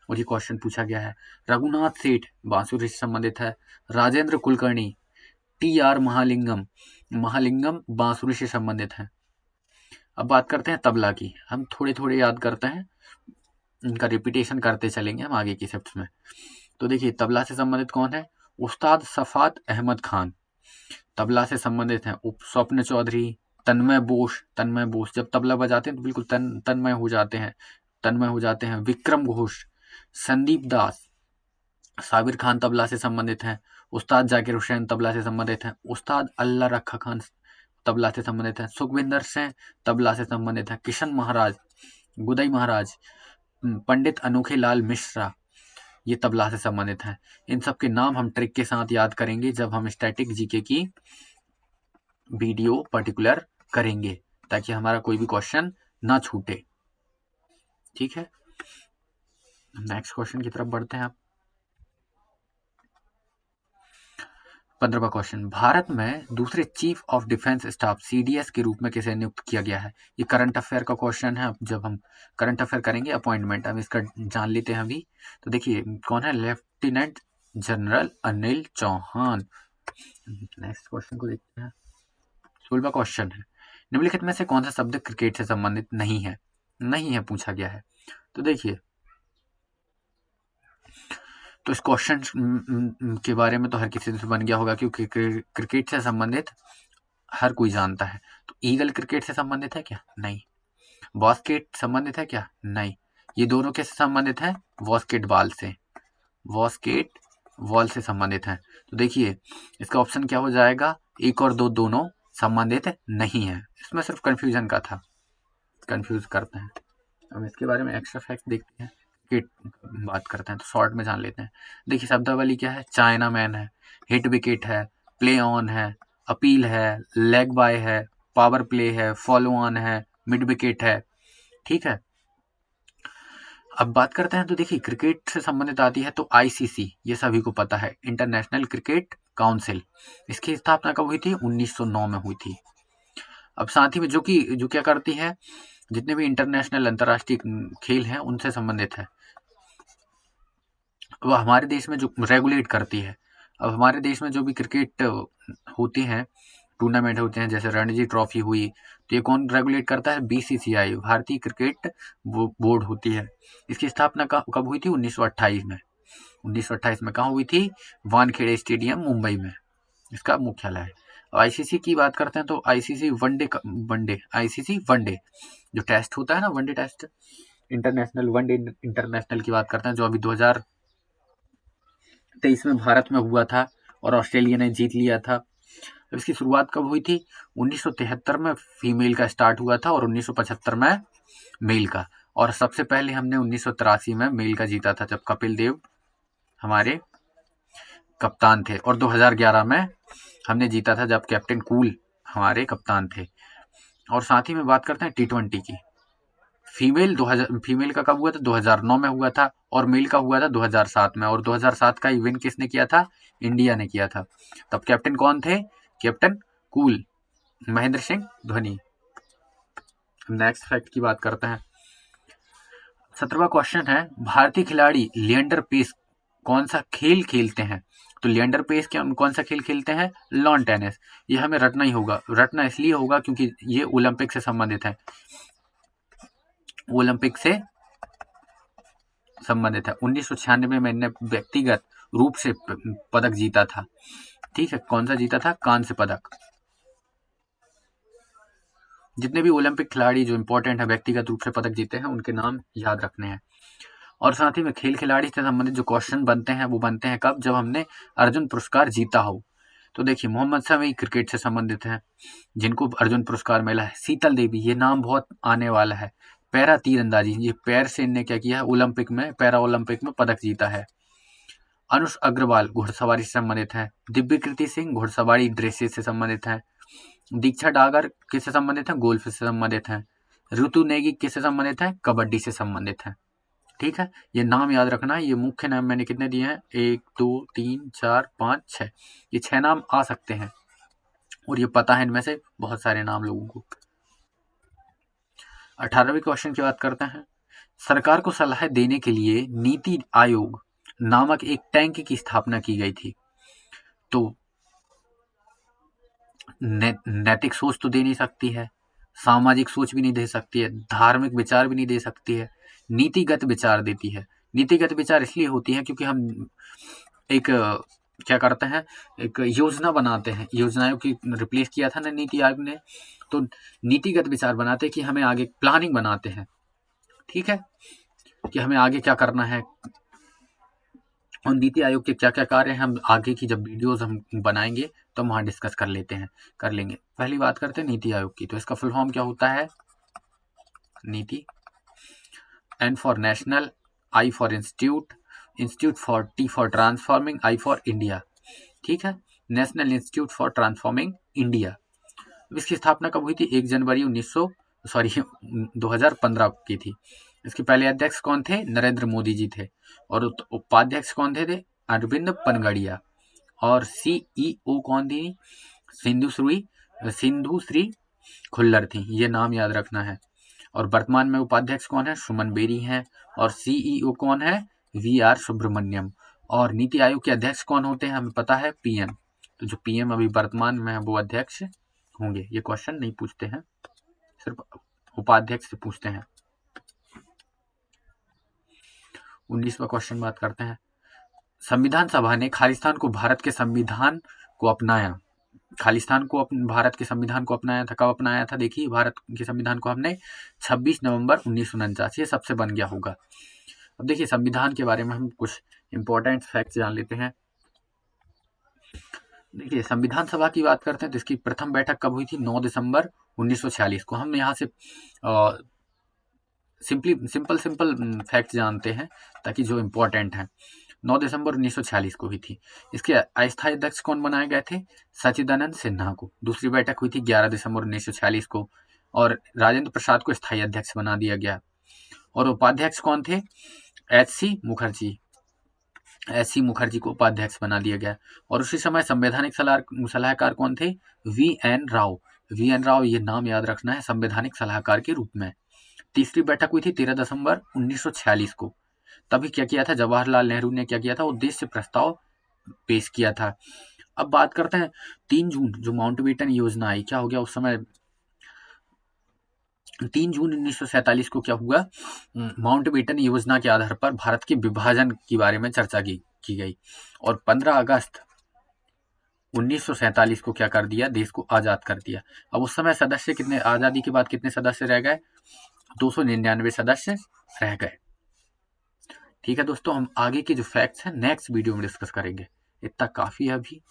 और ये क्वेश्चन पूछा गया है। रघुनाथ सेठ बांसुरी से संबंधित है। राजेंद्र कुलकर्णी, टी.आर. महालिंगम बांसुरी से संबंधित है। अब बात करते हैं तबला की। हम थोड़े याद करते हैं, इनका रिपीटेशन करते चलेंगे हम आगे की शिफ्ट में। तो देखिए तबला से संबंधित कौन है? उस्ताद सफात अहमद खान तबला से संबंधित हैं। स्वप्न चौधरी, तन्मय बोस जब तबला बजाते हैं तो बिल्कुल तन्मय हो जाते हैं। विक्रम घोष, संदीप दास, साबिर खान तबला से संबंधित हैं। उस्ताद जाकिर हुसैन तबला से संबंधित हैं। उस्ताद अल्लाह रखा खान तबला से संबंधित हैं। सुखविंदर सिंह तबला से संबंधित हैं। किशन महाराज, गुदई महाराज, पंडित अनोखे लाल मिश्रा ये तबला से संबंधित हैं। इन सब के नाम हम ट्रिक के साथ याद करेंगे जब हम स्टैटिक जीके की वीडियो पर्टिकुलर करेंगे, ताकि हमारा कोई भी क्वेश्चन ना छूटे, ठीक है। नेक्स्ट क्वेश्चन की तरफ बढ़ते हैं आप। 15वां क्वेश्चन, भारत में दूसरे chief of defence staff CDS के रूप में किसे नियुक्त किया गया है? ये करंट अफेयर का क्वेश्चन है। जब हम करंट अफेयर करेंगे अपॉइंटमेंट, हम इसका जान लेते हैं अभी। तो देखिए कौन है? Lieutenant general Anil Chauhan. Next question को देखते हैं। 16वां क्वेश्चन है, निम्नलिखित में से कौन सा शब्द क्रिकेट से संबंधित नहीं है पूछा गया है। तो देखिए, तो इस क्वेश्चन के बारे में तो हर किसी से बन गया होगा क्योंकि क्रिकेट से संबंधित हर कोई जानता है। तो ईगल क्रिकेट से संबंधित है क्या? नहीं। बास्केट संबंधित है क्या? नहीं। ये दोनों कैसे संबंधित है? बास्केटबॉल से संबंधित है। तो देखिए इसका ऑप्शन क्या हो जाएगा? 1 और 2 दोनों संबंधित नहीं है। इसमें सिर्फ कंफ्यूजन का था। कंफ्यूज करते हैं। अब इसके बारे में एक्स्ट्रा फैक्ट देखते हैं, क्रिकेट बात करते हैं तो शॉर्ट में जान लेते हैं। देखिए शब्दावली क्या है, चाइना मैन है, हिट विकेट है, प्ले ऑन है, अपील है, लेग बाय है, पावर प्ले है, फॉलो ऑन है, मिड विकेट है। ठीक है, अब बात करते हैं तो देखिए क्रिकेट से संबंधित आती है तो आईसीसी, ये सभी को पता है, इंटरनेशनल क्रिकेट काउंसिल। इसकी स्थापना कब हुई थी, 1909 में हुई थी। अब साथ ही में जो क्या करती है, जितने भी इंटरनेशनल अंतर्राष्ट्रीय खेल हैं उनसे संबंधित है, वो हमारे देश में जो रेगुलेट करती है। अब हमारे देश में जो भी क्रिकेट होती हैं, टूर्नामेंट होते हैं, जैसे रणजी ट्रॉफी हुई, तो ये कौन रेगुलेट करता है, बीसीसीआई, भारतीय क्रिकेट बोर्ड होती है। इसकी स्थापना कब हुई थी, 1928 में। 1928 में कहाँ हुई थी, वानखेड़े स्टेडियम मुंबई में इसका मुख्यालय है। आईसीसी की बात करते हैं तो आईसीसी आईसीसी वनडे जो टेस्ट होता है ना, one day test, international one day international की बात करते हैं, जो अभी 2023 में भारत में हुआ था और ऑस्ट्रेलिया ने जीत लिया था। इसकी शुरुआत कब हुई थी, 1973 में फीमेल का स्टार्ट हुआ था और 1975 में मेल का, और सबसे पहले हमने 1983 में मेल का जीता था, जब कपिल देव हमारे कप्तान थे, और 2011 में हमने जीता था जब कैप्टन कूल हमारे कप्तान थे। और साथ ही में बात करते हैं T20 की। फीमेल का कब हुआ था, 2009 में हुआ था, और मेल का हुआ था 2007 में, और 2007 का इवेंट किसने किया था, इंडिया ने किया था। तब कैप्टन कौन थे, captain cool, Mahendra Singh Dhoni. Next fact की बात करते हैं। 17वां क्वेश्चन है, भारतीय खिलाड़ी लिएंडर पेस कौन सा खेल खेलते हैं। तो लिएंडर पेस कौन सा खेल खेलते हैं, लॉन टेनिस। ये हमें रटना ही होगा, रटना इसलिए होगा क्योंकि ये ओलंपिक से संबंधित है, ओलंपिक से संबंधित है। 1996 में इन्हें व्यक्तिगत रूप से पदक जीता था। ठीक है, कौन सा जीता था, कांस्य पदक। जितने भी ओलंपिक खिलाड़ी जो इंपॉर्टेंट है, व्यक्तिगत रूप से पदक जीते हैं, उनके नाम याद रखने हैं। और साथ ही में खेल खिलाड़ी से संबंधित जो क्वेश्चन बनते हैं वो बनते हैं कब, जब हमने अर्जुन पुरस्कार जीता हो। तो देखिए मोहम्मद शमी क्रिकेट से संबंधित हैं, जिनको अर्जुन पुरस्कार मिला है। शीतल देवी, ये नाम बहुत आने वाला है। पैरा तीरंदाजी, ये पैर से इनने क्या किया है, ओलंपिक में, पैरा ओलंपिक में पदक जीता है। अनुष अग्रवाल घुड़सवारी से संबंधित है। दिव्यकृति सिंह घुड़सवारी ड्रेसेस से संबंधित है। दीक्षा डागर किससे संबंधित है, गोल्फ से संबंधित है। ऋतु नेगी किससे संबंधित है, कबड्डी से संबंधित है। ठीक है, ये नाम याद रखना है। ये मुख्य नाम मैंने कितने दिए हैं, 1 2 3 4 5 6, ये 6 नाम आ सकते हैं, और ये पता है इनमें से बहुत सारे नाम लोगों को। 18वें क्वेश्चन की बात करते हैं। सरकार को सलाह देने के लिए नीति आयोग नामक एक टैंक की स्थापना की गई थी। तो नैतिक सोच तो दे नहीं सकती है, सामाजिक सोच भी नहीं दे सकती है, धार्मिक विचार भी नहीं दे सकती है, नीतिगत विचार देती है। नीतिगत विचार इसलिए होती है क्योंकि हम एक क्या करते हैं, एक योजना बनाते हैं, योजनाओं की रिप्लेस किया था ना नीति आयोग ने, तो नीतिगत विचार बनाते हैं कि हमें आगे प्लानिंग बनाते हैं। ठीक है, कि हमें आगे क्या करना है, और नीति आयोग के क्या क्या कार्य हैं, हम आगे की जब वीडियोस हम बनाएंगे तो हम वहाँ डिस्कस कर लेंगे। पहली बात करते हैं नीति आयोग की। तो इसका फुल फॉर्म क्या होता है, NITI, N for national, I for institute, institute for, T for transforming, I for India. ठीक है, national institute for transforming India. इसकी स्थापना कब हुई थी, 1 जनवरी 2015 की थी। इसके पहले अध्यक्ष कौन थे, नरेंद्र मोदी जी थे, और उपाध्यक्ष कौन थे अरविंद पनगड़िया, और सीईओ कौन थी, सिंधु श्री खुल्लर थी। ये नाम याद रखना है। और वर्तमान में उपाध्यक्ष कौन है, सुमन बेरी हैं, और सीईओ कौन है, वीआर सुब्रमण्यम। और नीति आयोग के अध्यक्ष कौन होते हैं, हमें पता है, पीएम। तो जो पीएम अभी वर्तमान में है वो अध्यक्ष होंगे। ये क्वेश्चन नहीं पूछते हैं, सिर्फ उपाध्यक्ष से पूछते हैं। 19वां क्वेश्चन बात करते हैं। संविधान सभा ने खालिस्तान को भारत के संविधान को अपनाया। भारत के संविधान को अपनाया था, कब अपनाया था, देखिए भारत के संविधान को हमने 26 नवंबर 1949, ये सबसे बन गया होगा। अब देखिए संविधान के बारे में हम कुछ इंपॉर्टेंट फैक्ट्स जान लेते हैं। देखिए संविधान सभा की बात करते हैं तो इसकी प्रथम बैठक कब हुई थी, 9 दिसंबर 1946 को। हम यहाँ से सिंपल फैक्ट जानते हैं ताकि जो इम्पोर्टेंट हैं। 9 दिसंबर 1946 को हुई थी। इसके अस्थायी अध्यक्ष कौन बनाए गए थे? सच्चिदानंद सिन्हा को। दूसरी बैठक हुई थी 11 दिसंबर 1946 को और राजेंद्र प्रसाद को स्थायी अध्यक्ष बना दिया गया। और उपाध्यक्ष कौन थे? एस सी मुखर्जी को उपाध्यक्ष बना दिया गया। और उसी समय संवैधानिक सलाहकार कौन थे? वी एन राव, ये नाम याद रखना है, संवैधानिक सलाहकार के रूप में। तीसरी बैठक हुई थी 13 दिसंबर 1946 को। तभी क्या किया था जवाहरलाल नेहरू ने? क्या किया था? उद्देश्य प्रस्ताव पेश किया था। अब बात करते हैं 3 जून जो माउंटबेटन योजना आई, क्या हो गया उस समय? 3 जून 1947 को क्या हुआ? माउंटबेटन योजना के आधार पर भारत के विभाजन के बारे में चर्चा की गई और 15 अगस्त 1947 को क्या कर दिया? देश को आजाद कर दिया। अब उस समय सदस्य कितने, आजादी के बाद कितने सदस्य रह गए? 299 सदस्य रह गए। ठीक है दोस्तों, हम आगे के जो फैक्ट्स हैं नेक्स्ट वीडियो में डिस्कस करेंगे। इतना काफी है अभी।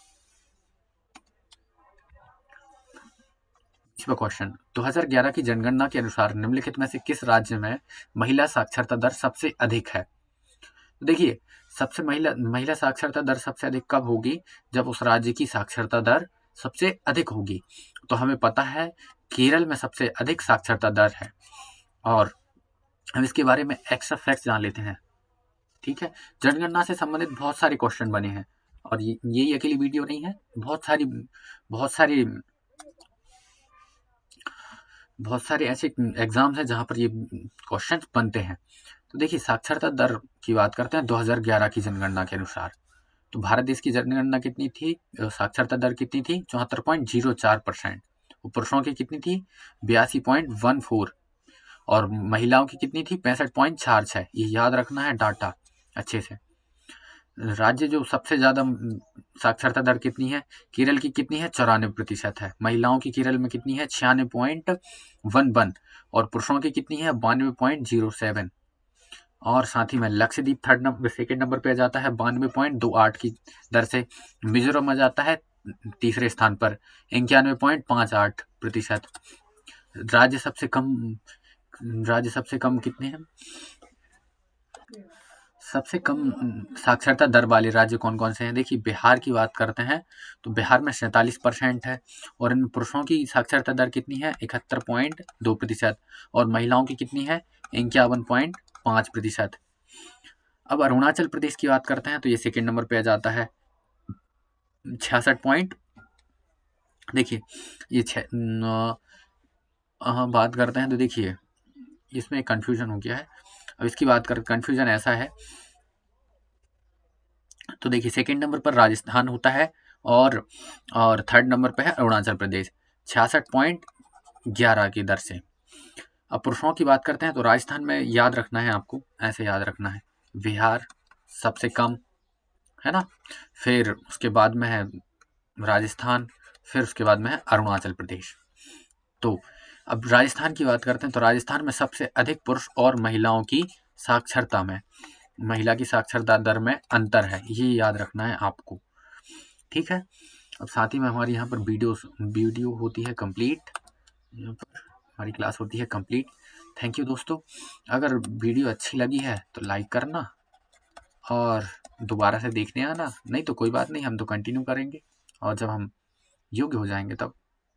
क्वेश्चन, 2011 की जनगणना के अनुसार निम्नलिखित में से किस राज्य में महिला साक्षरता दर सबसे अधिक है? तो देखिए, सबसे महिला साक्षरता दर सबसे अधिक कब होगी? जब उस राज्य की साक्षरता दर सबसे अधिक होगी। तो हमें पता है केरल में सबसे अधिक साक्षरता दर है और हम इसके बारे में एक्स्ट्रा फैक्ट्स जान लेते हैं। ठीक है, जनगणना से संबंधित बहुत सारे क्वेश्चन बने हैं और यही अकेली वीडियो नहीं है, बहुत सारे ऐसे एग्जाम्स हैं जहाँ पर ये क्वेश्चन बनते हैं। तो देखिए, साक्षरता दर की बात करते हैं 2011 की जनगणना के अनुसार। तो भारत देश की जनगणना कितनी थी? साक्षरता दर कितनी थी? 74.04%। पुरुषों की कितनी थी? 82.14 और महिलाओं की कितनी थी? 65.46। ये याद रखना है डाटा अच्छे से। राज्य जो सबसे ज्यादा साक्षरता दर कितनी है? केरल की कितनी है? 94% है। महिलाओं की केरल में कितनी है? 96.11 और पुरुषों की कितनी है? 92.07। और साथ ही में लक्षद्वीप सेकेंड नंबर पे आ जाता है 92.28 की दर से। मिजोरम आ जाता है तीसरे स्थान पर 91.58%। राज्य सबसे कम कितने हैं? सबसे कम साक्षरता दर वाले राज्य कौन कौन से हैं? देखिए, बिहार की बात करते हैं तो बिहार में 47% है और इनमें पुरुषों की साक्षरता दर कितनी है? 71.2% और महिलाओं की कितनी है? 51.5%। अब अरुणाचल प्रदेश की बात करते हैं तो ये सेकेंड नंबर पे आ जाता है 66 देखिए ये बात करते हैं तो देखिए इसमें कंफ्यूजन हो गया है। अब इसकी बात कर, कंफ्यूजन ऐसा है तो देखिए सेकेंड नंबर पर राजस्थान होता है और थर्ड नंबर पे है अरुणाचल प्रदेश 66.11 की दर से। अब पुरुषों की बात करते हैं तो राजस्थान में याद रखना है आपको, ऐसे याद रखना है, बिहार सबसे कम है ना, फिर उसके बाद में है राजस्थान, फिर उसके बाद में है अरुणाचल प्रदेश। तो अब राजस्थान की बात करते हैं तो राजस्थान में सबसे अधिक पुरुष और महिलाओं की साक्षरता में, महिला की साक्षरता दर में अंतर है, ये याद रखना है आपको। ठीक है, अब साथ ही में हमारी यहाँ पर वीडियो होती है कंप्लीट, यहाँ पर हमारी क्लास होती है कंप्लीट। थैंक यू दोस्तों, अगर वीडियो अच्छी लगी है तो लाइक करना और दोबारा से देखने आना, नहीं तो कोई बात नहीं, हम तो कंटिन्यू करेंगे और जब हम योग्य हो जाएंगे तब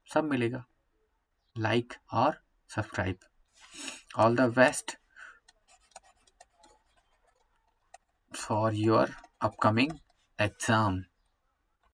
सब मिलेगा। लाइक और subscribe. All the best for your upcoming exam.